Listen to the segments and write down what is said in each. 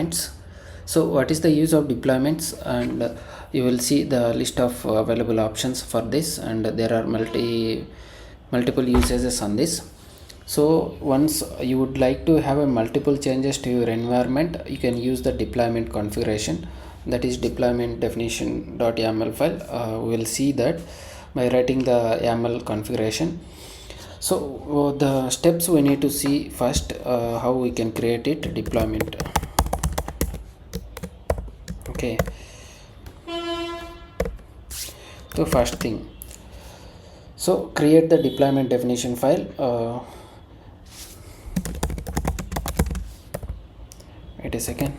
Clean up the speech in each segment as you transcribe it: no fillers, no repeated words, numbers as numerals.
deployments. So what is the use of deployments, and you will see the list of available options for this, and there are multiple usages on this. So once you would like to have a multiple changes to your environment, you can use the deployment configuration, that is deployment definition.yaml file. We will see that by writing the YAML configuration. So the steps we need to see first, how we can create it, deployment. Okay, so first thing, so create the deployment definition file. Wait a second.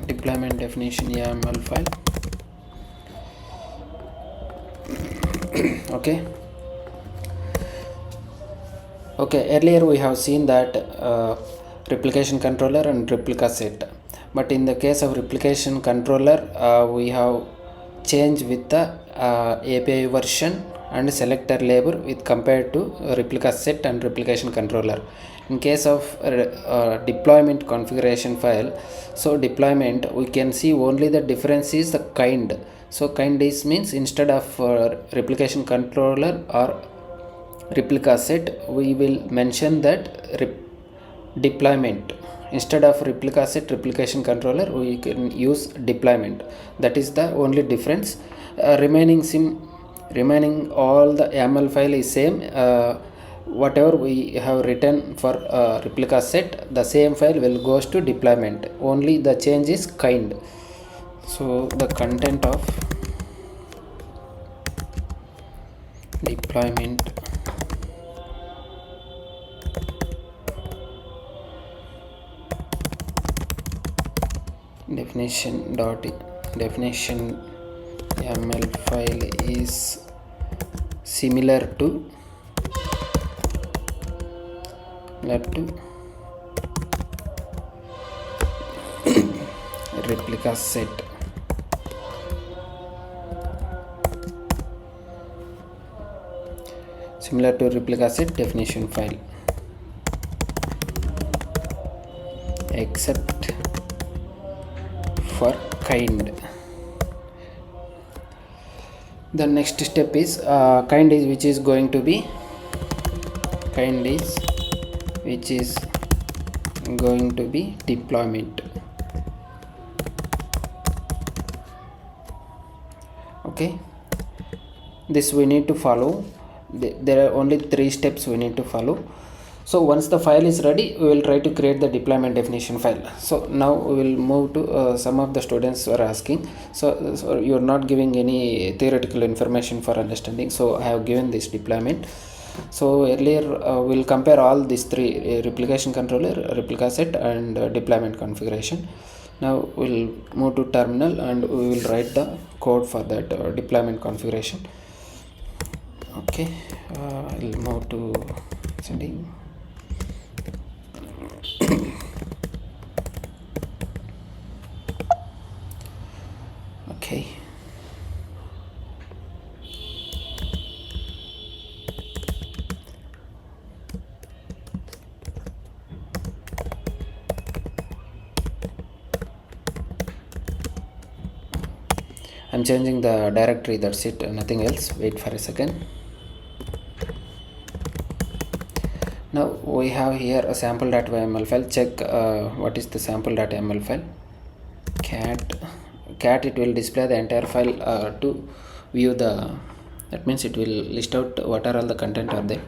Deployment definition YAML file. Okay, earlier we have seen that replication controller and replica set, but in the case of replication controller, we have changed with the API version and selector label with compared to replica set and replication controller. In case of deployment configuration file, so deployment, we can see only the difference is the kind. So kind is means instead of replication controller or replica set, we will mention that deployment. Instead of replica set replication controller, we can use deployment. That is the only difference. Remaining all the YAML file is same. Whatever we have written for replica set, the same file will goes to deployment. Only the change is kind. So the content of deployment definition YAML file is similar to replica set. Similar to replica set definition file, except for kind. The next step is kind is which is going to be deployment. Okay, this we need to follow. There are only 3 steps we need to follow. So once the file is ready, we will try to create the deployment definition file. So now we will move to some of the students were asking, so you are not giving any theoretical information for understanding, so I have given this deployment. So earlier we'll compare all these 3, replication controller, replica set, and deployment configuration. Now we'll move to terminal and we will write the code for that deployment configuration. Okay, I'll move to setting. Okay, I'm changing the directory, that's it, nothing else. Wait for a second. Now we have here a sample.yml file. Check what is the sample.yml file. Cat it will display the entire file to view the, that means it will list out what are all the content are there.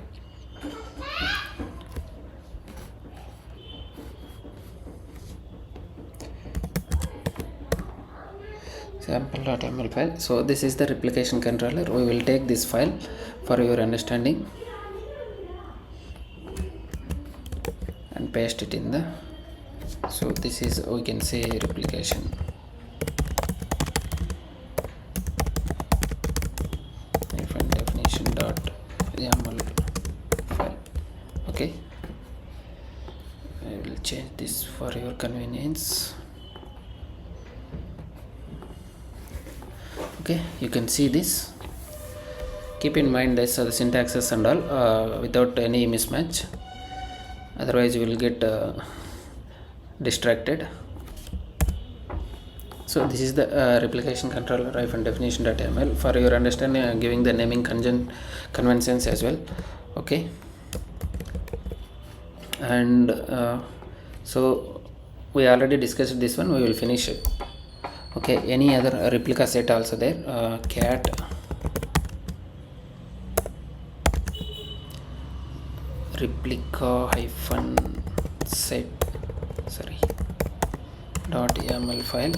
Sample.yml file. So this is the replication controller. We will take this file for your understanding and paste it in the, so this is, we can say, replication. Definition.yaml file. Okay, I will change this for your convenience. Okay, you can see this. Keep in mind this the syntaxes and all without any mismatch, otherwise you will get distracted. So this is the replication controller definition.yaml. For your understanding, giving the naming conventions as well. Okay, and so we already discussed this one, we will finish it. Okay, any other replica set also there, cat replica hyphen set .yaml file,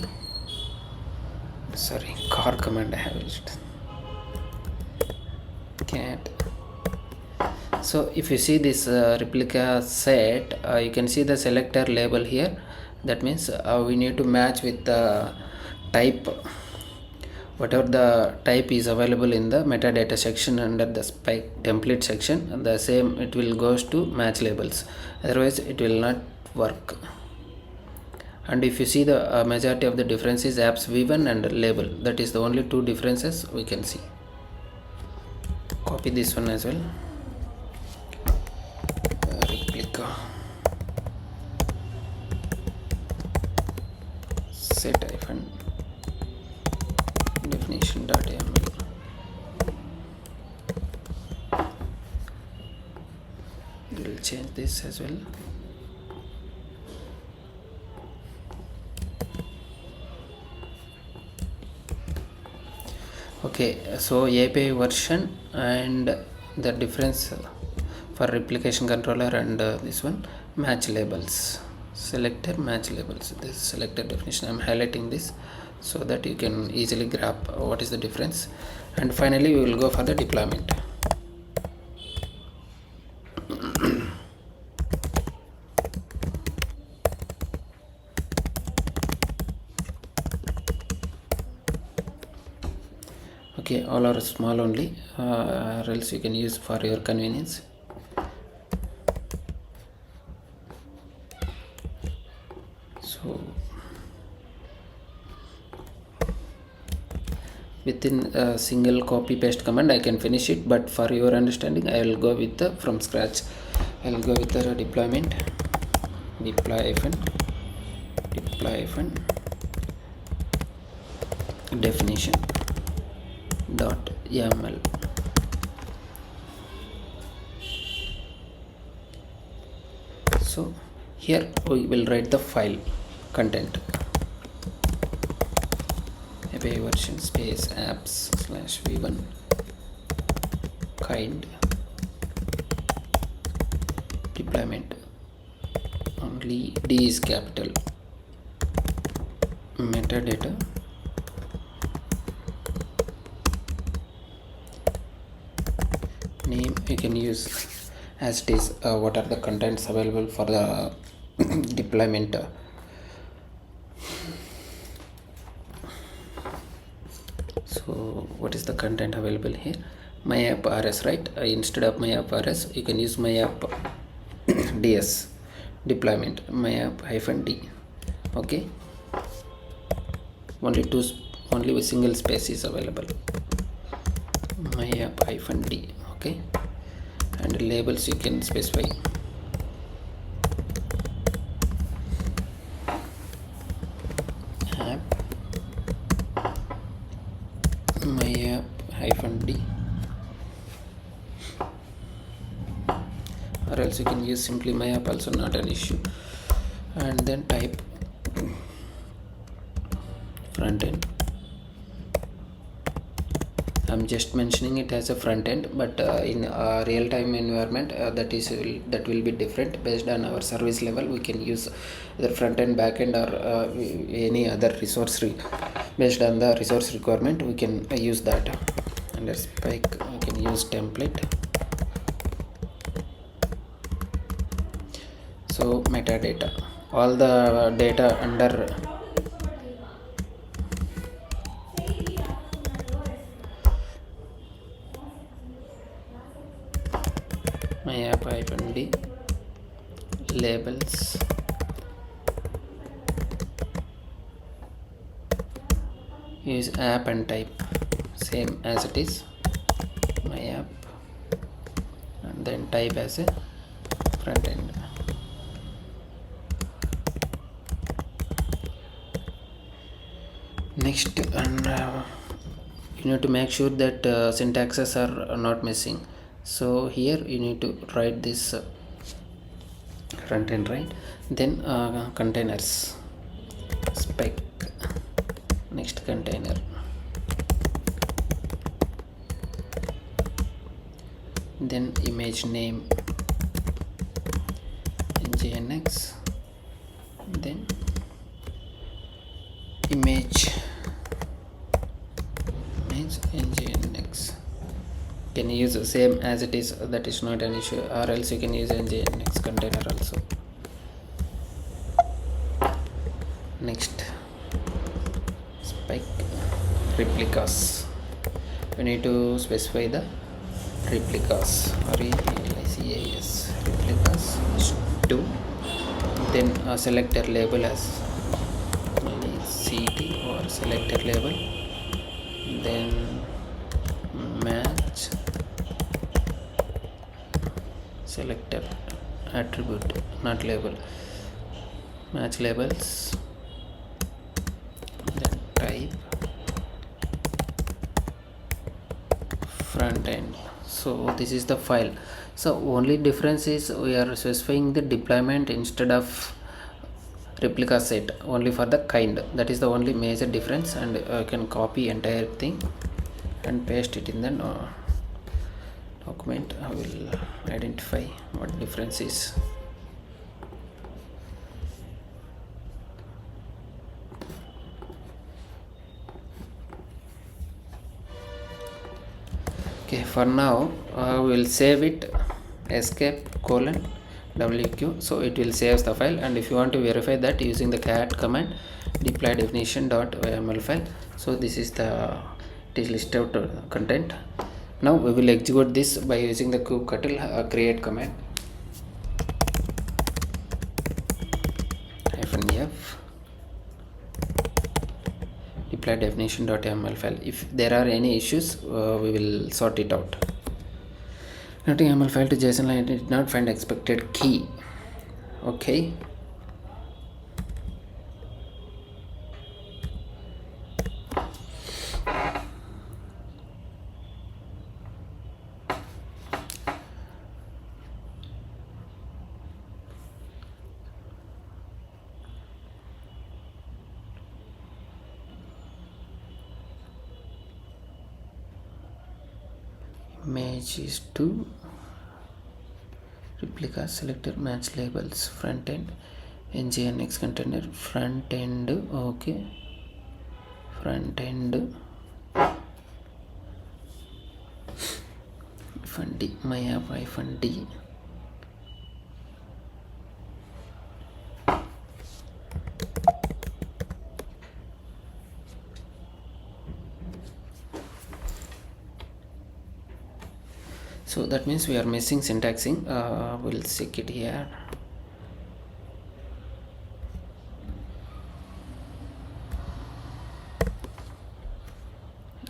car command I have used, cat. So if you see this replica set, you can see the selector label here. That means we need to match with the type, whatever the type is available in the metadata section under the spec template section, and the same it will goes to match labels, otherwise it will not work. And if you see the majority of the difference is apps v1 and label, that is the only two differences we can see. Copy this one as well, replica set hyphen definition.yaml. We will change this as well. Okay, so API version and the difference for replication controller and this one match labels, selector match labels. This selector definition, I am highlighting this so that you can easily grab what is the difference. And finally we will go for the deployment. Okay, all are small only, or else you can use for your convenience. So within a single copy paste command I can finish it, but for your understanding I will go with the from scratch. I will go with the deployment, deploy hyphen definition .yaml. So here we will write the file content, apiVersion space apps /v1 kind deployment, only D is capital, metadata name you can use as it is, what are the contents available for the deployment. So what is the content available here? My app rs, right? Instead of my app rs you can use my app ds deployment, my app hyphen d. Okay, only a single space is available, my app hyphen d. Okay, and labels you can specify app my app hyphen d, or else you can use simply my app, also not an issue. And then type front end. I'm just mentioning it as a front end, but in a real-time environment that will be different. Based on our service level we can use the front end, back end, or any other resource based on the resource requirement we can use that. Under spec we can use template. So metadata, all the data under my app hyphen d, labels, use app and type same as it is, my app, and then type as a front end. Next, and you need to make sure that syntaxes are not missing. So here you need to write this front end, right? Then containers, spec, next container, then image name nginx, then image nginx. Can use the same as it is, that is not an issue, or else you can use nginx container also. Next, spec replicas. We need to specify the replicas, replicas 2. Then selector label as cd or selector label, then match selector attribute, not label, match labels, then type front end. So this is the file. So only difference is we are specifying the deployment instead of replica set only for the kind. That is the only major difference, and I can copy entire thing and paste it in the document. I will identify what difference is. Okay, for now we will save it, escape : wq, so it will save the file. And if you want to verify that, using the cat command, deploy definition.yml file. So this is the, it is list out content. Now we will execute this by using the kubectl create command, -f, deploy definition.yml file. If there are any issues, we will sort it out. Converting YAML file to JSON line, did not find expected key. Okay. Image is 2, replica selector, match labels, front end, nginx container, front end, okay, front end, -d, my app -d, so that means we are missing syntaxing. We'll check it here.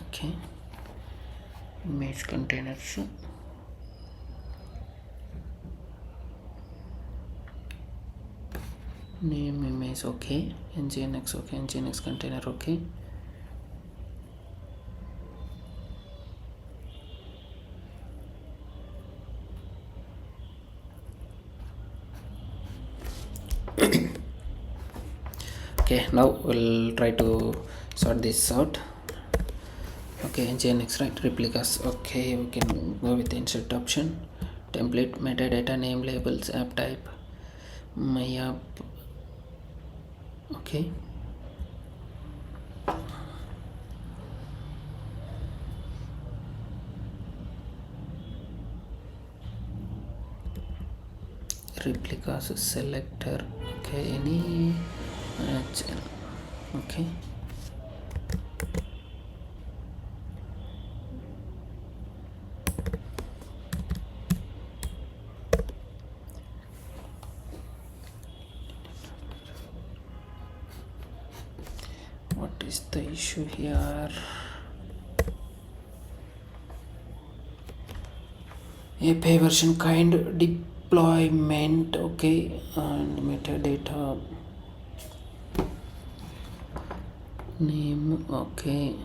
Okay, image containers, name image, okay, nginx, okay, nginx container, okay. Okay, now we'll try to sort this out. Okay, nginx, right, replicas, okay, we can go with the insert option, template, metadata, name, labels, app type, my app, okay. Replicas selector, okay, any okay. What is the issue here? apiVersion kind deployment, okay, and metadata name, okay.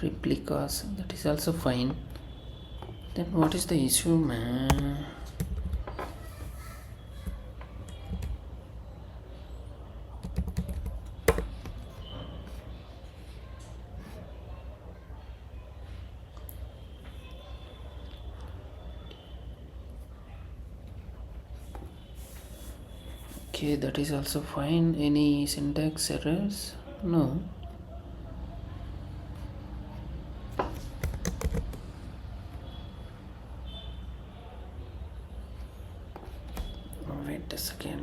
Replicas, that is also fine. Then what is the issue, man? Okay, that is also fine. Any syntax errors? No.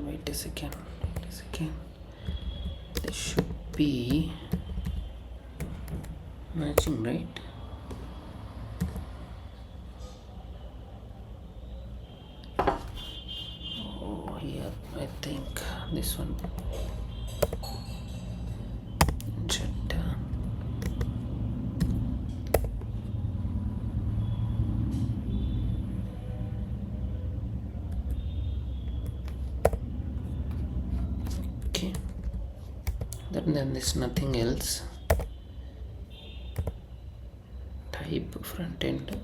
Wait a second. This should be matching, right? Oh, yeah, I think this one. Okay, then there's nothing else. Type front end.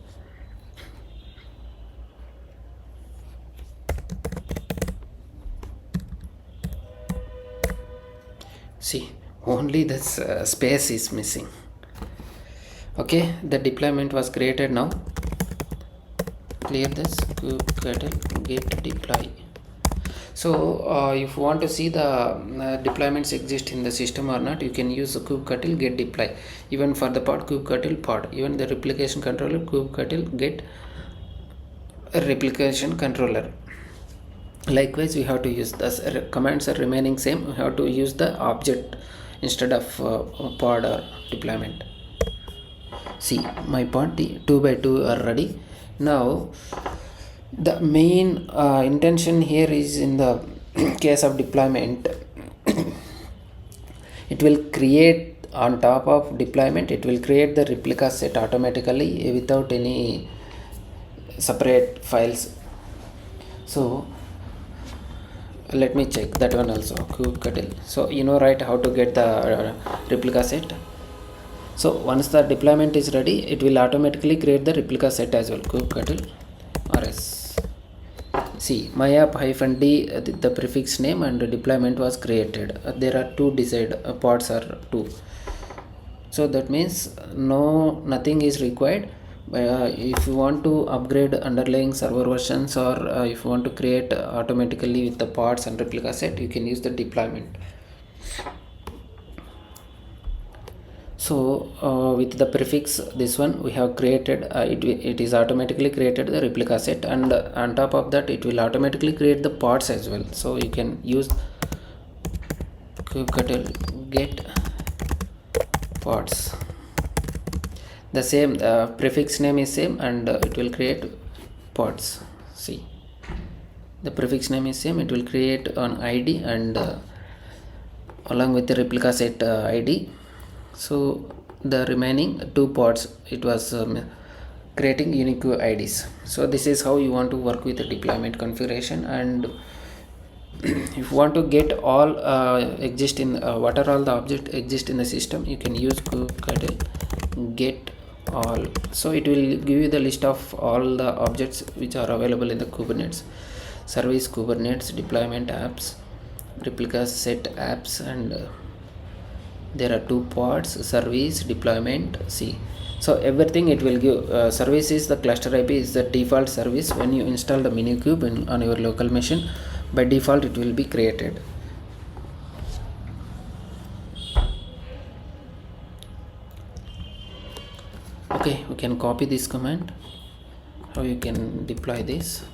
See, only this space is missing. Okay, the deployment was created now. Clear this kubectl get deploy. So if you want to see the deployments exist in the system or not, you can use the kubectl get deploy. Even for the pod, kubectl pod. Even the replication controller, kubectl get replication controller. Likewise, we have to use the commands are remaining same. We have to use the object instead of pod or deployment. See, my pod 2 by 2 are ready. Now the main intention here is, in the case of deployment, it will create on top of deployment, it will create the replica set automatically without any separate files. So let me check that one also, kubectl. So you know, right, how to get the replica set. So once the deployment is ready, it will automatically create the replica set as well. Kubectl rs. See, my app-d, the prefix name and deployment was created. There are two desired pods are 2. So that means nothing is required. If you want to upgrade underlying server versions, or if you want to create automatically with the pods and replica set, you can use the deployment. So with the prefix, this one we have created, it is automatically created the replica set, and on top of that it will automatically create the pods as well. So you can use kubectl get pods. The same prefix name is same, and it will create pods. See, the prefix name is same, it will create an id and along with the replica set id. So the remaining 2 pods, it was creating unique IDs. So this is how you want to work with the deployment configuration. And if you want to get all exist in what are all the objects exist in the system, you can use kubectl get all. So it will give you the list of all the objects which are available in the Kubernetes service, Kubernetes deployment apps, replicas set apps, and there are 2 pods, service, deployment. See, so everything it will give. Service is the cluster IP, is the default service. When you install the minikube on your local machine, by default it will be created. Okay, we can copy this command. How you can deploy this?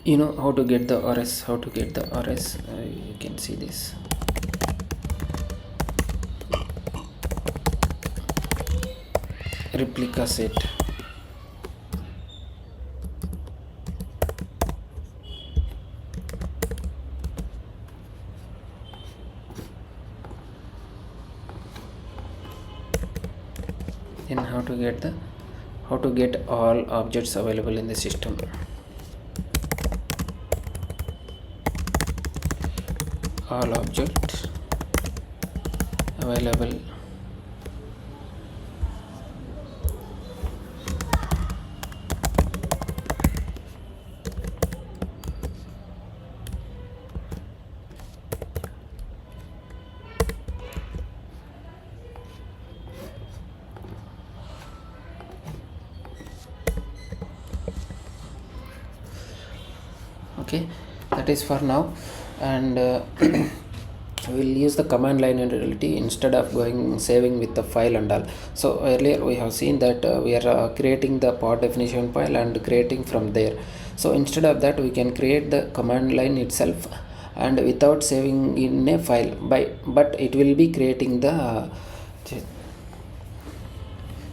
you know how to get the rs. You can see this. Replica set. Then how to get all objects available in the system. All objects available. Okay, that is for now, and we will use the command line in reality instead of saving with the file and all. So earlier we have seen that we are creating the pod definition file and creating from there. So instead of that, we can create the command line itself and without saving in a file, but it will be creating the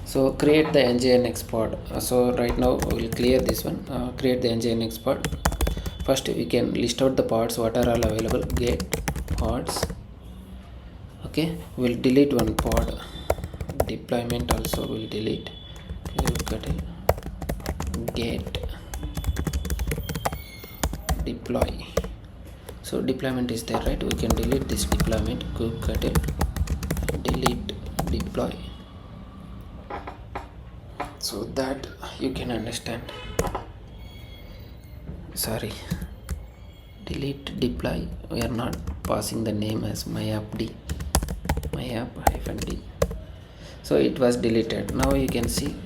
so create the nginx pod. So right now we will clear this one. Create the nginx pod. First we can list out the pods what are all available. Get pods. Okay, we'll delete one pod. Deployment also will delete. Get deploy. So deployment is there, right? We can delete this deployment. Kubectl delete deploy, so that you can understand. Sorry, delete deploy. We are not passing the name as myapp-d, myapp-d. So it was deleted. Now you can see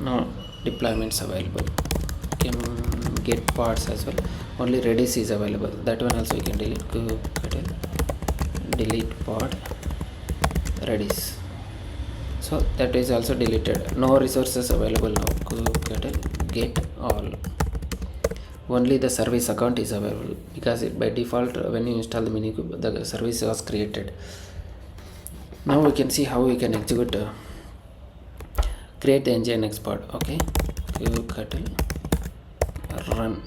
now deployments available. You can get parts as well. Only Redis is available. That one also you can delete. Kubectl delete pod Redis. So that is also deleted. No resources available now. Kubectl get all. Only the service account is available because by default when you install the minikube, the service was created. Now we can see how we can execute. Create the nginx pod. Okay, kubectl run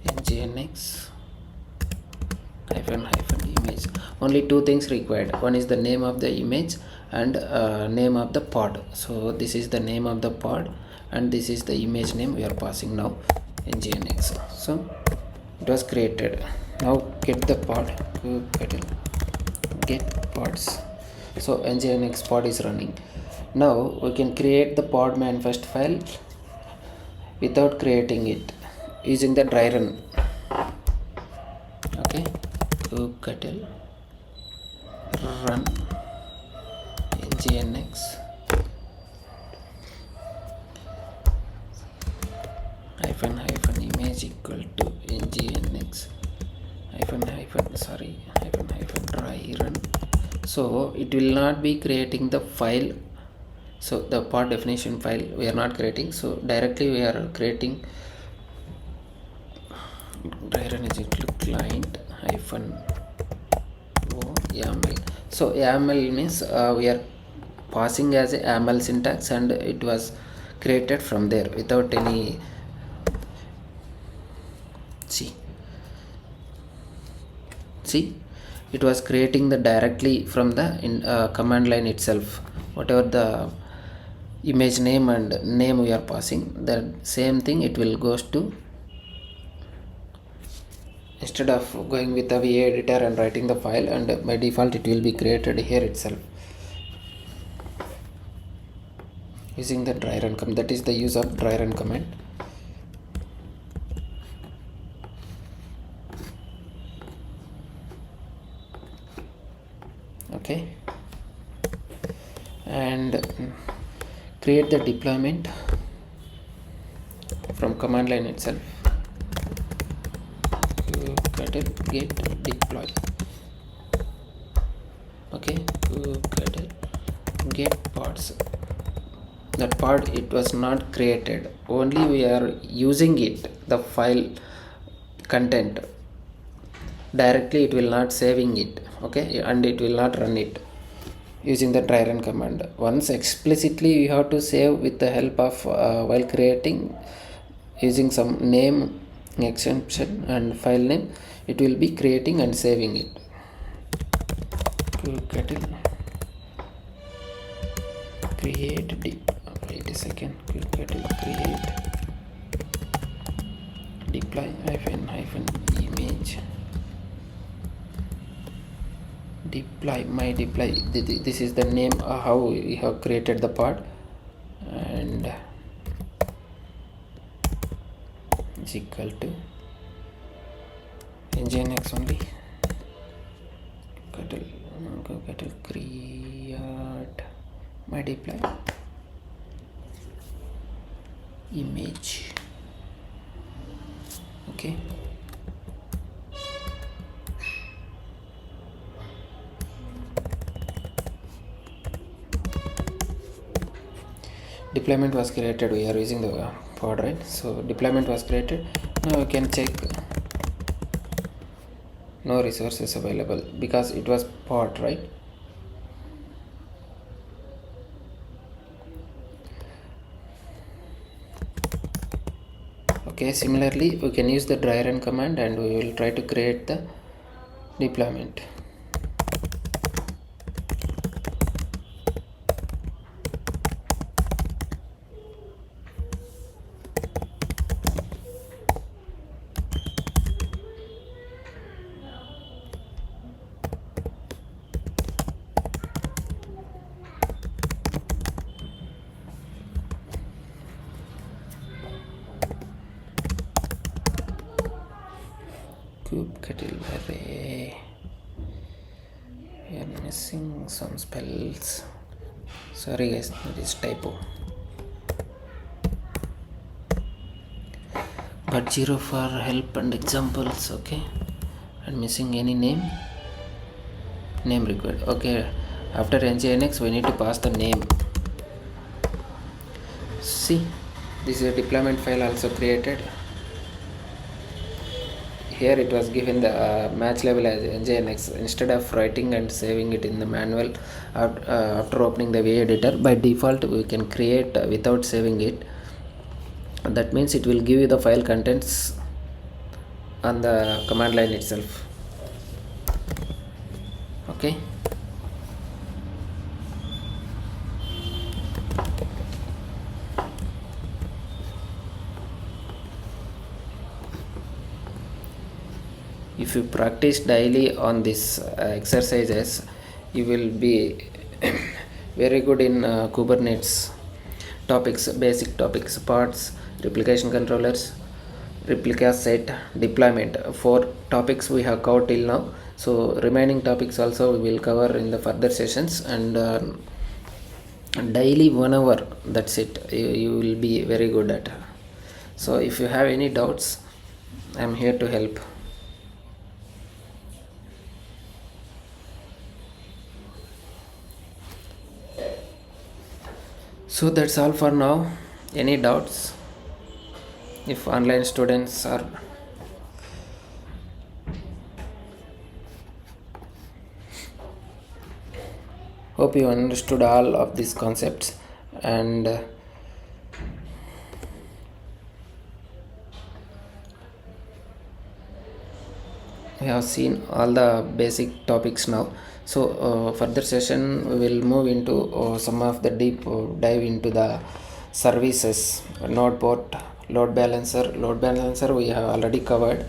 nginx -image. Only two things required. One is the name of the image and name of the pod. So this is the name of the pod and this is the image name we are passing now, nginx. So it was created. Now get the pod. Kubectl get pods. So nginx pod is running. Now we can create the pod manifest file without creating it using the dry run. Okay, kubectl run nginx -image equal to nginx dry run. So it will not be creating the file. So the pod definition file we are not creating, so directly we are creating dry run is equal to client -o YAML. So YAML means we are passing as a YAML syntax and it was created from there without any see it was creating the directly from the command line itself. Whatever the image name and name we are passing, the same thing it will goes to, instead of going with the VA editor and writing the file, and by default it will be created here itself using the dry run command. That is the use of dry run command. Okay, and create the deployment from command line itself. Get deploy. Okay, get pods. that part it was not created, only we are using it, the file content directly, it will not saving it, okay, and it will not run it using the try run command. Once explicitly we have to save with the help of while creating using some name extension and file name, it will be creating and saving it. kubectl create wait a second, kubectl create deploy hyphen image deploy my deploy. This is the name how we have created the part, and is equal to nginx only kubectl create my deploy image, okay. Deployment was created, we are using the pod, right? So deployment was created. Now we can check no resources available because it was pod, right? Okay, similarly we can use the dry run command and we will try to create the deployment. kubectl array, we are missing some spells, sorry guys, it is typo, but 0 for help and examples, okay, and missing any name required, okay. After nginx we need to pass the name. See, this is a deployment file also created. Here it was given the match level as nginx. Instead of writing and saving it in the manual after opening the VA editor, by default we can create without saving it. That means it will give you the file contents on the command line itself, okay. If you practice daily on these exercises, you will be very good in Kubernetes topics, basic topics, parts, replication controllers, replica set, deployment. 4 topics we have covered till now. So remaining topics also we will cover in the further sessions, and daily 1 hour, that's it, you will be very good at. So if you have any doubts, I am here to help. So that's all for now. Any doubts? If online students are hope you understood all of these concepts, and we have seen all the basic topics now. So further session we will move into some of the deep dive into the services, node port, load balancer we have already covered,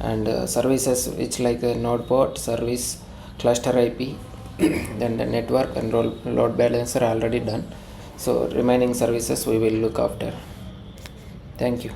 and services which like a node port, service, cluster IP, then the network and load balancer already done. So remaining services we will look after. Thank you.